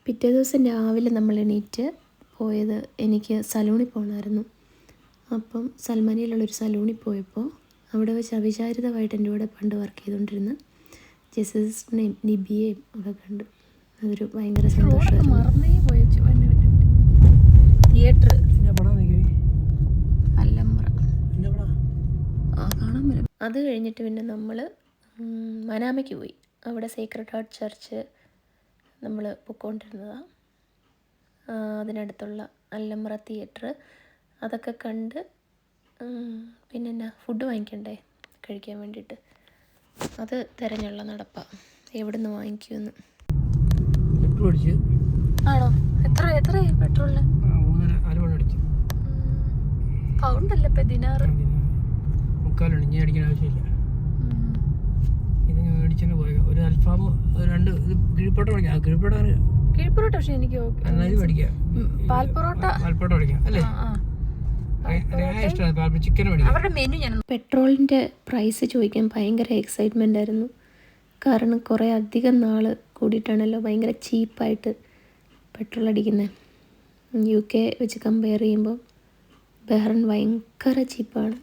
പിറ്റേ ദിവസം രാവിലെ നമ്മൾ എണീറ്റ് പോയത് എനിക്ക് സലൂണിൽ പോകണമായിരുന്നു. അപ്പം സൽമാനിയിലുള്ളൊരു സലൂണിൽ പോയപ്പോൾ അവിടെ വെച്ച് അവിചാരിതമായിട്ട് എൻ്റെ കൂടെ പണ്ട് വർക്ക് ചെയ്തുകൊണ്ടിരുന്ന ജെസിനെയും നിബിയെയും ഒക്കെ കണ്ടു. അതൊരു ഭയങ്കര സന്തോഷമായിരുന്നു. തിയേറ്റർ കാണാൻ വരും. അത് കഴിഞ്ഞിട്ട് പിന്നെ നമ്മൾ മനാമയ്ക്ക് പോയി. അവിടെ സേക്രഡ് ഹാർട്ട് ചർച്ച് നമ്മൾ പൊയ്ക്കൊണ്ടിരുന്നതാണ്. അതിനടുത്തുള്ള അല്ലമ്ര തിയേറ്റർ അതൊക്കെ കണ്ട് പിന്നെ എന്നാ ഫുഡ് വാങ്ങിക്കണ്ടേ കഴിക്കാൻ വേണ്ടിയിട്ട്. അത് തിരഞ്ഞുള്ള നടപ്പാണ്, എവിടെ നിന്ന് വാങ്ങിക്കുമെന്ന്. ആണോ? എത്ര പെട്രോളിന്? പൗണ്ടല്ലേ ഇപ്പം ദിനാറ്. ഇനി അടിക്കേണ്ട ആവശ്യമില്ല. ഇത് മേടിച്ചു പോയ ഒരു അൽഫാം, രണ്ട് കിഴിപ്പൊട്ട മേടിക്കാം. കിഴിപ്പൊറോട്ട പക്ഷെ എനിക്ക് പെട്രോളിൻ്റെ പ്രൈസ് ചോദിക്കാൻ ഭയങ്കര എക്സൈറ്റ്മെൻ്റ് ആയിരുന്നു. കാരണം കുറേ അധികം നാൾ കൂടിയിട്ടാണല്ലോ ഭയങ്കര ചീപ്പായിട്ട് പെട്രോൾ അടിക്കുന്നത്. UK വെച്ച് കമ്പയർ ചെയ്യുമ്പോൾ ബഹ്റൈൻ ഭയങ്കര ചീപ്പാണ്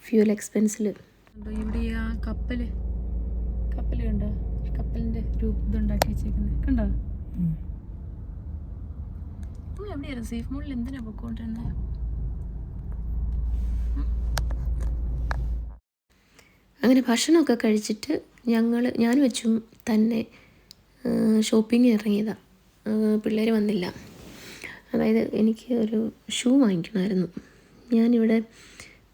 ഫ്യൂൽ എക്സ്പെൻസിൽ. ഇവിടെ ആ കപ്പൽ കണ്ടോ? കപ്പലിൻ്റെ ഇതുണ്ടാക്കി വെച്ചേക്കുന്നത് കണ്ടോ? എവിടെയായിരുന്നു സേഫ് മോളിൽ? എന്തിനാ പൊക്കോണ്ടിരുന്നത്? അങ്ങനെ ഭക്ഷണമൊക്കെ കഴിച്ചിട്ട് ഞാൻ വെച്ചും തന്നെ ഷോപ്പിങ്ങിന് ഇറങ്ങിയതാണ്. പിള്ളേർ വന്നില്ല. അതായത് എനിക്ക് ഒരു ഷൂ വാങ്ങിക്കണമായിരുന്നു. ഞാനിവിടെ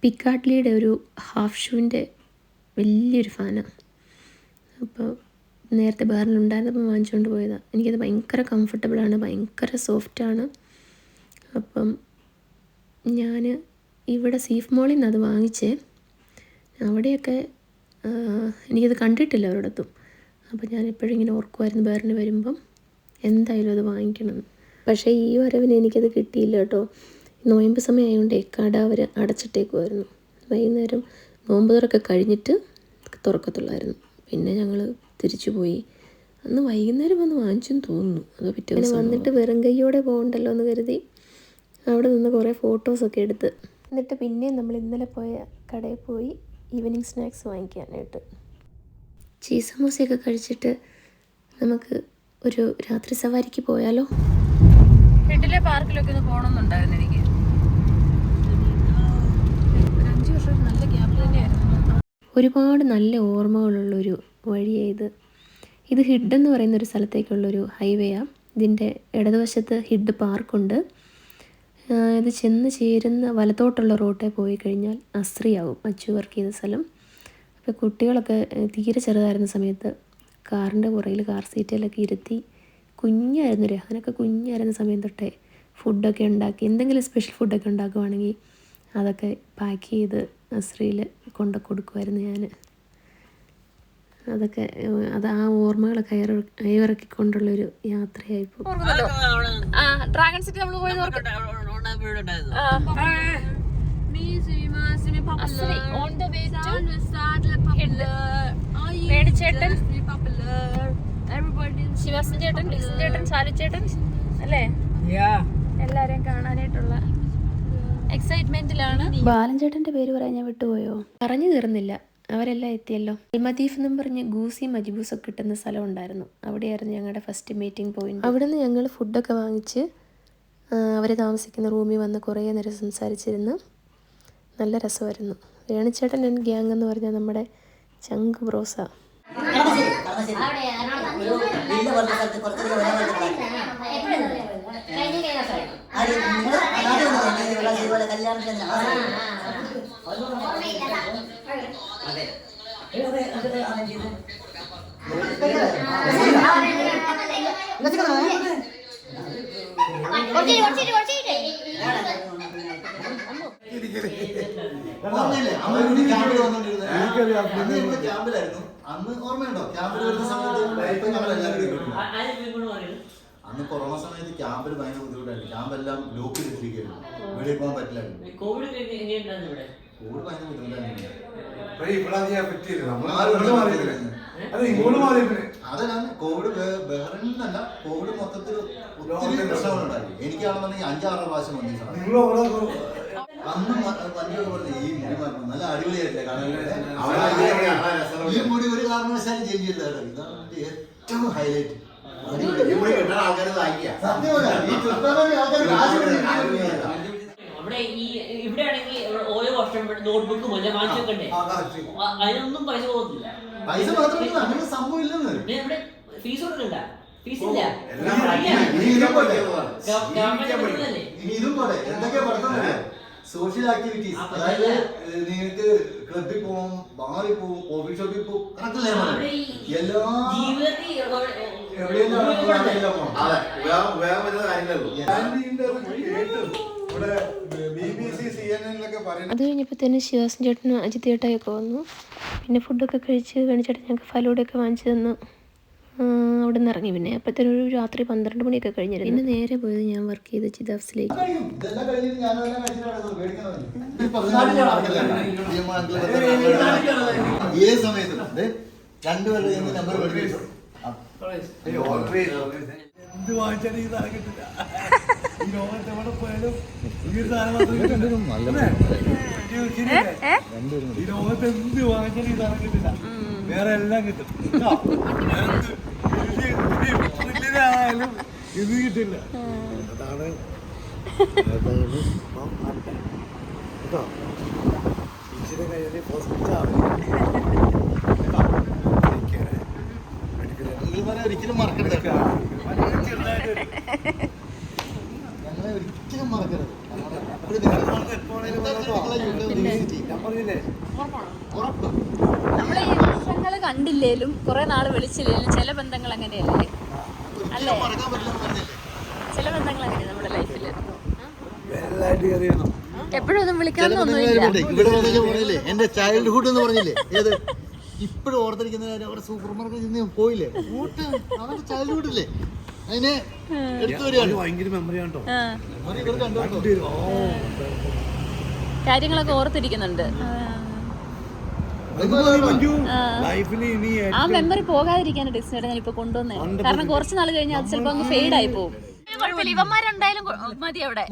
പിക്കാട്ട്ലിയുടെ ഒരു ഹാഫ് ഷൂവിൻ്റെ വലിയൊരു ഫാനാണ്. അപ്പോൾ നേരത്തെ ബഹ്റിനുണ്ടായിരുന്നപ്പോൾ വാങ്ങിച്ചുകൊണ്ട് പോയതാണ്. എനിക്കത് ഭയങ്കര കംഫർട്ടബിളാണ്, ഭയങ്കര സോഫ്റ്റാണ്. അപ്പം ഞാൻ ഇവിടെ സീഫ് മോളിൽ നിന്ന് അത് വാങ്ങിച്ചേ. അവിടെയൊക്കെ എനിക്കത് കണ്ടിട്ടില്ല ഒരിടത്തും. അപ്പോൾ ഞാൻ എപ്പോഴും ഇങ്ങനെ ഓർക്കുമായിരുന്നു ബഹ്റിന് വരുമ്പം എന്തായാലും അത് വാങ്ങിക്കണമെന്ന്. പക്ഷേ ഈ വരവിന് എനിക്കത് കിട്ടിയില്ല കേട്ടോ. നോയമ്പ് സമയമായതുകൊണ്ട് കട അവർ അടച്ചിട്ടേക്കുമായിരുന്നു. വൈകുന്നേരം നോമ്പ് തുറക്കെ കഴിഞ്ഞിട്ട് തുറക്കത്തുള്ളായിരുന്നു. പിന്നെ ഞങ്ങൾ തിരിച്ചു പോയി. അന്ന് വൈകുന്നേരം വന്ന് വാങ്ങിച്ചെന്ന് തോന്നുന്നു. അത് പിറ്റേ ദിവസം വന്നിട്ട് വെറും കൈയോടെ പോകണ്ടല്ലോ എന്ന് കരുതി അവിടെ നിന്ന് കുറേ ഫോട്ടോസൊക്കെ എടുത്ത് എന്നിട്ട് പിന്നെയും നമ്മൾ ഇന്നലെ പോയ കടയിൽ പോയി ഈവനിങ് സ്നാക്സ് വാങ്ങിക്കാനായിട്ട്. ചീസ് സമോസയൊക്കെ കഴിച്ചിട്ട് നമുക്ക് ഒരു രാത്രി സവാരിക്ക് പോയാലോ? വീട്ടിലെ പാർക്കിലൊക്കെ ഒന്ന് പോകണമെന്നുണ്ടായിരുന്നു എനിക്ക്. 5 വർഷം നല്ല ഗ്യാപ്പ് തന്നെയായിരുന്നു. ഒരുപാട് നല്ല ഓർമ്മകളുള്ളൊരു വഴിയാണ് ഇത് ഹിഡ് എന്ന് പറയുന്ന ഒരു സ്ഥലത്തേക്കുള്ളൊരു ഹൈവേയാണ്. ഇതിൻ്റെ ഇടതുവശത്ത് ഹിഡ് പാർക്കുണ്ട്. ഇത് ചെന്ന് ചേരുന്ന വലത്തോട്ടുള്ള റോട്ടിൽ പോയി കഴിഞ്ഞാൽ അസ്രിയാവും, അച്ചു വർക്ക് ചെയ്ത സ്ഥലം. അപ്പോൾ കുട്ടികളൊക്കെ തീരെ ചെറുതായിരുന്ന സമയത്ത് കാറിൻ്റെ പുറയിൽ കാർ സീറ്റിലൊക്കെ ഇരുത്തി കുഞ്ഞായിരുന്നു രഹനൊക്കെ കുഞ്ഞായിരുന്ന സമയം തൊട്ടേ ഫുഡൊക്കെ ഉണ്ടാക്കി എന്തെങ്കിലും സ്പെഷ്യൽ ഫുഡൊക്കെ ഉണ്ടാക്കുവാണെങ്കിൽ അതൊക്കെ പാക്ക് ചെയ്ത് അസ്രിയിൽ കൊണ്ട് കൊടുക്കുമായിരുന്നു ഞാൻ. അതൊക്കെ അത് ആ ഓർമ്മകളൊക്കെ അയവിറക്കിക്കൊണ്ടുള്ളൊരു യാത്രയായിപ്പോൾ. ഡ്രാഗൺ സിറ്റി നമ്മൾ പോയി ചേട്ടൻ, ശിവാസൻ ചേട്ടൻ, ലിസൻ ചേട്ടൻ, സാലു ചേട്ടൻ അല്ലേ, എല്ലാരെയും കാണാനായിട്ടുള്ള എക്സൈറ്റ്മെന്റിലാണ്. ബാലൻ ചേട്ടൻ്റെ പേര് പറയാൻ ഞാൻ വിട്ടുപോയോ? പറഞ്ഞു തീർന്നില്ല. അവരെല്ലാം എത്തിയല്ലോ. അൽമദീഫ് എന്നും പറഞ്ഞ് ഗൂസി മജ്ബൂസൊക്കെ കിട്ടുന്ന സ്ഥലം ഉണ്ടായിരുന്നു. അവിടെയായിരുന്നു ഞങ്ങളുടെ ഫസ്റ്റ് മീറ്റിംഗ് പോയിന്റ്. അവിടെ നിന്ന് ഞങ്ങൾ ഫുഡൊക്കെ വാങ്ങിച്ച് അവർ താമസിക്കുന്ന റൂമിൽ വന്ന് കുറേ നേരം സംസാരിച്ചിരുന്ന് നല്ല രസമായിരുന്നു. വേണിച്ചേട്ടൻ ആൻഡ് ഗ്യാങ് എന്ന് പറഞ്ഞാൽ നമ്മുടെ ചങ്ക് ബ്രോസ. അന്ന് ഓർമ്മയുണ്ടോ ക്യാമ്പിൽ വരുന്ന സമയത്ത്? അന്ന് കൊറോണ സമയത്ത് ക്യാമ്പിൽ ഭയങ്കര ബുദ്ധിമുട്ടായിരുന്നു. ക്യാമ്പെല്ലാം ലോക്ക് ചെയ്തിരിക്കുകയായിരുന്നു, വെളിയിൽ പോകാൻ പറ്റില്ലായിരുന്നു. കോവിഡ് ഭയങ്കര ബുദ്ധിമുട്ടായിരുന്നു. അതാണ് കോവിഡ് ബഹ്റൈനിൽ നിന്നല്ല, കോവിഡ് മൊത്തത്തിൽ ഒത്തിരി പ്രശ്നങ്ങളുണ്ടായി. എനിക്കാണെന്നുണ്ടെങ്കിൽ 5-6 പ്രാവശ്യം വന്നു. അന്ന് വണ്ടിയൊക്കെ പറഞ്ഞു ഈ മുടി മാറ്റണം നല്ല അടിപൊളിയായിട്ടില്ലേ കാണാൻ. ഈ മുടി ഒരു കാരണവശാലും ചേഞ്ച് ചെയ്തില്ല. ഇതാണ് ഏറ്റവും ഹൈലൈറ്റ്. അവിടെ ഇവിടെ ആണെങ്കിൽ ഓരോ വർഷം നോട്ട്ബുക്ക് പോലെ വാങ്ങിച്ചോക്കണ്ടേ, അതിനൊന്നും പൈസ പോകുന്നില്ല. പൈസ മാത്രമല്ല അങ്ങനെ സംഭവം ഇല്ലെന്ന്. ഇവിടെ ഫീസ് കൊടുക്കണ്ട, ഫീസ് ഇല്ല. ഇതും പോലെ എന്തൊക്കെയാ പഠിത്തം, സോഷ്യൽ ആക്ടിവിറ്റീസ്. അതായത് നിങ്ങൾക്ക് ക്ലബിൽ പോവും, ബാറിൽ പോവും, കോഫി ഷോപ്പിൽ പോവും, കണക്കില്ല എല്ലാ അത് കഴിഞ്ഞപ്പോഴത്തേനും ശിവാസൻ ചേട്ടനും അജിത് ചേട്ടായൊക്കെ വന്നു. പിന്നെ ഫുഡൊക്കെ കഴിച്ച് വേണിച്ചേട്ടൻ ഞങ്ങൾക്ക് ഫലൂടയൊക്കെ വാങ്ങിച്ചു തന്നു. അവിടെ നിന്ന് ഇറങ്ങി. പിന്നെ അപ്പോഴത്തേനും ഒരു രാത്രി 12 മണിയൊക്കെ കഴിഞ്ഞിരുന്നു. പിന്നെ നേരെ പോയത് ഞാൻ വർക്ക് ചെയ്ത ചിദാഫ്സിലേക്ക്. ഏത് സമയത്തും രണ്ടുപേരുടെ നമ്പർ പഠിപ്പിച്ചു. എന്ത് വാങ്ങിച്ചാലും ഈ സാധനം കിട്ടില്ല. ഈ ലോകത്ത് എവിടെ പോയാലും ഈ സാധനം ഈ ലോകത്ത് എന്ത് വാങ്ങിച്ചാലും ഈ സാധനം കിട്ടില്ല. വേറെ എല്ലാം കിട്ടും. ായാലും ഇത് കിട്ടില്ല. അതാണ് ടീച്ചറെ കയ്യിൽ ഒരിക്കലും മറക്കരുത്. ഞങ്ങളെ ഒരിക്കലും മറക്കരുത്. നമ്മളെ ഈ വർഷങ്ങൾ കണ്ടില്ലേലും കുറെ നാൾ വിളിച്ചില്ലേലും ചില ബന്ധങ്ങൾ അങ്ങനെയല്ലേ അല്ലേ? ചില ബന്ധങ്ങൾ അങ്ങനെ നമ്മുടെ ലൈഫിൽ എപ്പോഴും ഒന്നും വിളിക്കാനൊന്നുമില്ല. ഇവിടെ പറഞ്ഞില്ലേ എന്റെ ചൈൽഡ്ഹുഡ് എന്ന് പറഞ്ഞില്ലേ, ഏത് ഇപ്പോഴും ഓർത്തിരിക്കുന്ന കാര്യം. അവിടെ സൂപ്പർ മാർക്കറ്റിൽ പോയില്ലേ, അവരുടെ ചൈൽഡ്ഹുഡ് ഇല്ലേ, അതിനെ എടുത്തു വരികയാണ്. ഭയങ്കര മെമ്മറി ആണോ കാര്യങ്ങളൊക്കെ ഓർത്തിരിക്കുന്നുണ്ട്. ആ മെമ്മറി പോകാതിരിക്കാണ് ഡിസ്നേടെ ഞാൻ ഇപ്പൊ കൊണ്ടുവന്നേ. കാരണം കുറച്ച് നാൾ കഴിഞ്ഞാൽ അത് ചിലപ്പോ അങ്ങ് ഫെയ്ഡ് ആയി പോകും. ഇവന്മാരുണ്ടായാലും മതി അവിടെ.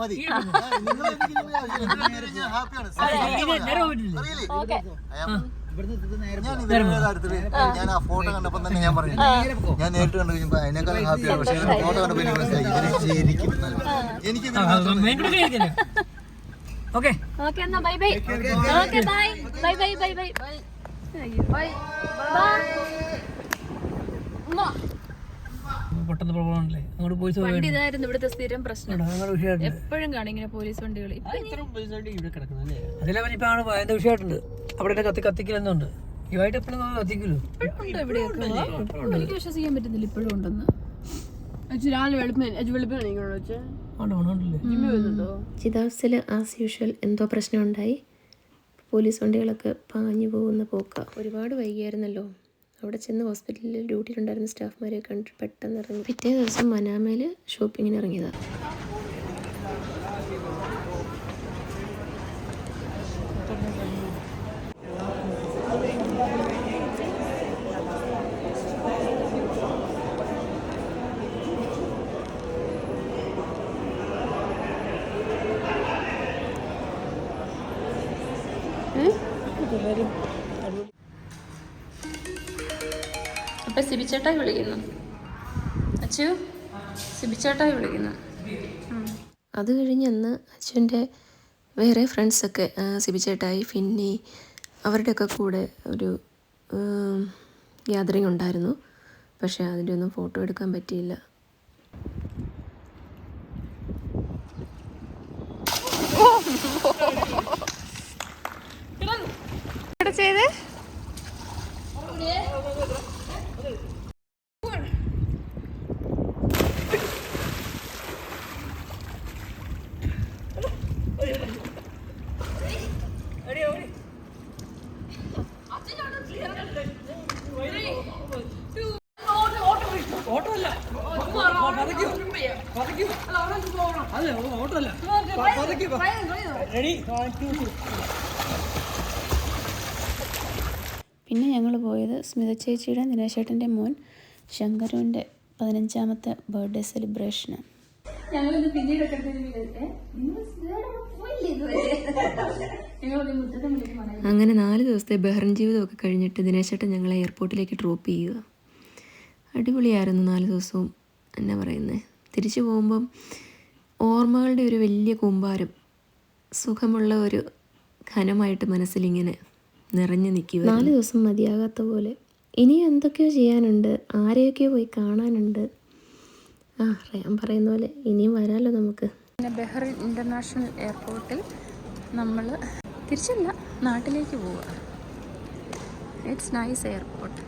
ഞാൻ ആ ഫോട്ടോ കണ്ടപ്പോ തന്നെ ഞാൻ പറഞ്ഞു, ഞാൻ നേരിട്ട് കണ്ടു കഴിഞ്ഞപ്പോ അതിനേക്കാളും ഹാപ്പിയാണ്. പക്ഷേ ഫോട്ടോ കണ്ടപ്പോ എനിക്ക് മനസ്സിലായി ശരിക്കും എനിക്ക് എന്നാ bye bye. Okay bye bye bye bye bye bye. പെട്ടെന്ന് പ്രോബ്ലം അങ്ങോട്ട് പോലീസ് വണ്ടി ഇതായിരുന്നു ഇവിടുത്തെ സ്ഥിരം പ്രശ്നം. എപ്പോഴും കാണും ഇങ്ങനെ പോലീസ് വണ്ടികൾ. അതിലെ ഇപ്പൊ ആണ് ഭയങ്കര വിഷയമായിട്ടുണ്ട്. അവിടെ കത്തിക്കലെന്നുണ്ട്. ഇവായിട്ട് എപ്പോഴും കത്തിക്കല്ലോ. എനിക്ക് വിശ്വസിക്കാൻ പറ്റുന്നില്ല ഇപ്പോഴും ഉണ്ടെന്ന്. ചിദാഫ്സിൽ ആസ് യൂഷ്വൽ എന്തോ പ്രശ്നമുണ്ടായി. പോലീസ് വണ്ടികളൊക്കെ പാഞ്ഞു പോകുന്ന പോക്ക. ഒരുപാട് വൈകിയായിരുന്നല്ലോ. അവിടെ ചെന്ന് ഹോസ്പിറ്റലിൽ ഡ്യൂട്ടിയിലുണ്ടായിരുന്ന സ്റ്റാഫ്മാരെ കണ്ടിട്ട് പെട്ടെന്ന് ഇറങ്ങി. പിറ്റേ ദിവസം മനാമയിൽ ഷോപ്പിങ്ങിന് ഇറങ്ങിയതാണ്. അപ്പൊ സിബിച്ചേട്ടായി വിളിക്കുന്നു. അച്ചു സിബിച്ചേട്ടായി വിളിക്കുന്നു. അത് കഴിഞ്ഞ് അന്ന് അച്ഛൻ്റെ വേറെ ഫ്രണ്ട്സൊക്കെ സിബിച്ചേട്ടായി, ഫിന്നി അവരുടെയൊക്കെ കൂടെ ഒരു ഗ്യാതറിങ് ഉണ്ടായിരുന്നു. പക്ഷേ അതിൻ്റെ ഒന്നും ഫോട്ടോ എടുക്കാൻ പറ്റിയില്ല. ചെയ്ത് പിന്നെ ഞങ്ങൾ പോയത് സ്മിത ചേച്ചിയുടെ ദിനേശേട്ടൻ്റെ മോൻ ശങ്കരുവിൻ്റെ 15ാമത്തെ ബർത്ത്ഡേ സെലിബ്രേഷന്. ഞങ്ങളിത് പിന്നീടൊക്കെ അങ്ങനെ 4 ദിവസത്തെ ബഹ്റിൻ ജീവിതമൊക്കെ കഴിഞ്ഞിട്ട് ദിനേശേട്ടൻ ഞങ്ങളെ എയർപോർട്ടിലേക്ക് ഡ്രോപ്പ് ചെയ്യുക. അടിപൊളിയായിരുന്നു 4 ദിവസവും. എന്നാ പറയുന്നത്, തിരിച്ചു പോകുമ്പം ഓർമ്മകളുടെ ഒരു വലിയ കൂമ്പാരം, സുഖമുള്ള ഒരു ഘനമായിട്ട് മനസ്സിലിങ്ങനെ നിറഞ്ഞു നിൽക്കുക. 4 ദിവസം മതിയാകാത്ത പോലെ. ഇനിയും എന്തൊക്കെയോ ചെയ്യാനുണ്ട്, ആരെയൊക്കെയോ പോയി കാണാനുണ്ട്. ഞാൻ പറയുന്ന പോലെ ഇനിയും വരാമല്ലോ നമുക്ക്. പിന്നെ ബഹ്റിൻ ഇൻ്റർനാഷണൽ എയർപോർട്ടിൽ നമ്മൾ തിരിച്ചല്ല, നാട്ടിലേക്ക് പോവുക. It's nice airport.